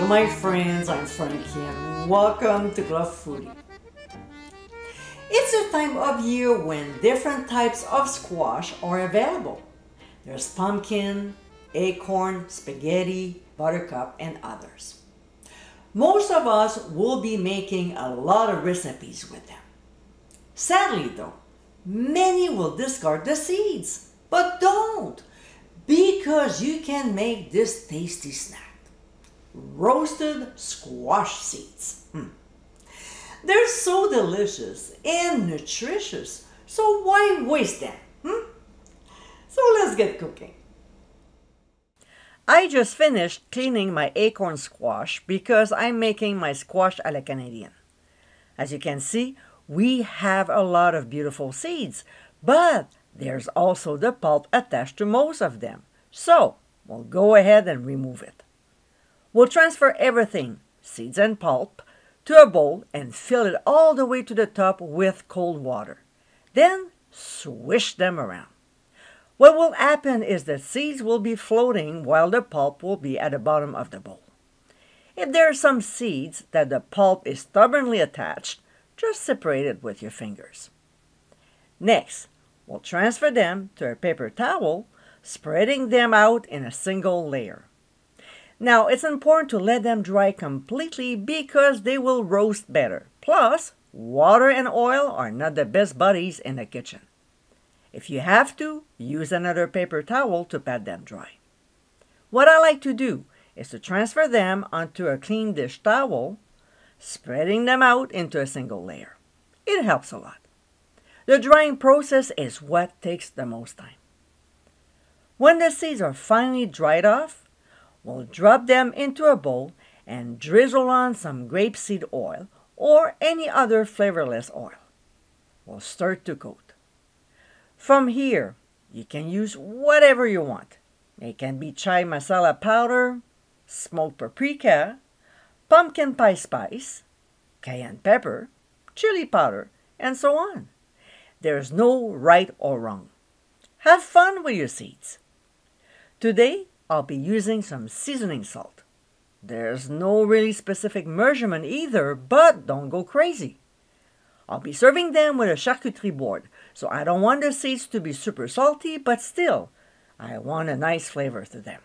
Bonjour my friends, I'm Frankie and welcome to Club Foodie. It's the time of year when different types of squash are available. There's pumpkin, acorn, spaghetti, buttercup, and others. Most of us will be making a lot of recipes with them. Sadly though, many will discard the seeds, but don't, because you can make this tasty snack. Roasted squash seeds. They're so delicious and nutritious, so why waste them? So let's get cooking. I just finished cleaning my acorn squash because I'm making my squash à la Canadienne. As you can see, we have a lot of beautiful seeds, but there's also the pulp attached to most of them. So we'll go ahead and remove it. We'll transfer everything, seeds and pulp, to a bowl and fill it all the way to the top with cold water. Then swish them around. What will happen is the seeds will be floating while the pulp will be at the bottom of the bowl. If there are some seeds that the pulp is stubbornly attached, just separate it with your fingers. Next, we'll transfer them to a paper towel, spreading them out in a single layer. Now, it's important to let them dry completely because they will roast better. Plus, water and oil are not the best buddies in the kitchen. If you have to, use another paper towel to pat them dry. What I like to do is to transfer them onto a clean dish towel, spreading them out into a single layer. It helps a lot. The drying process is what takes the most time. When the seeds are finally dried off, we'll drop them into a bowl and drizzle on some grapeseed oil or any other flavorless oil. We'll stir to coat. From here, you can use whatever you want. It can be chai masala powder, smoked paprika, pumpkin pie spice, cayenne pepper, chili powder, and so on. There's no right or wrong. Have fun with your seeds. Today, I'll be using some seasoning salt. There's no really specific measurement either, but don't go crazy. I'll be serving them with a charcuterie board, so I don't want the seeds to be super salty, but still, I want a nice flavor to them.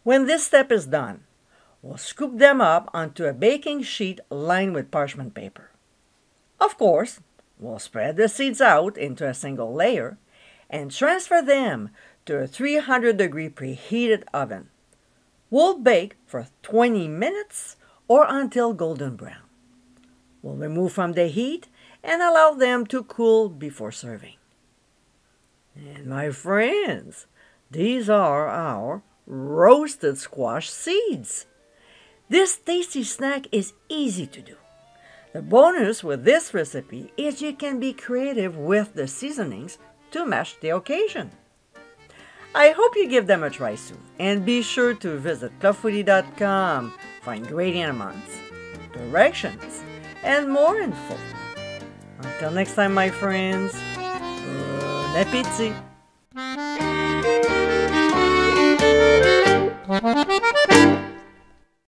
When this step is done, we'll scoop them up onto a baking sheet lined with parchment paper. Of course, we'll spread the seeds out into a single layer and transfer them to a 300-degree preheated oven. We'll bake for 20 minutes or until golden brown. We'll remove from the heat and allow them to cool before serving. And my friends, these are our roasted squash seeds. This tasty snack is easy to do. The bonus with this recipe is you can be creative with the seasonings to match the occasion. I hope you give them a try soon, and be sure to visit clubfoodie.com for ingredient amounts, directions, and more info. Until next time, my friends, bon appétit!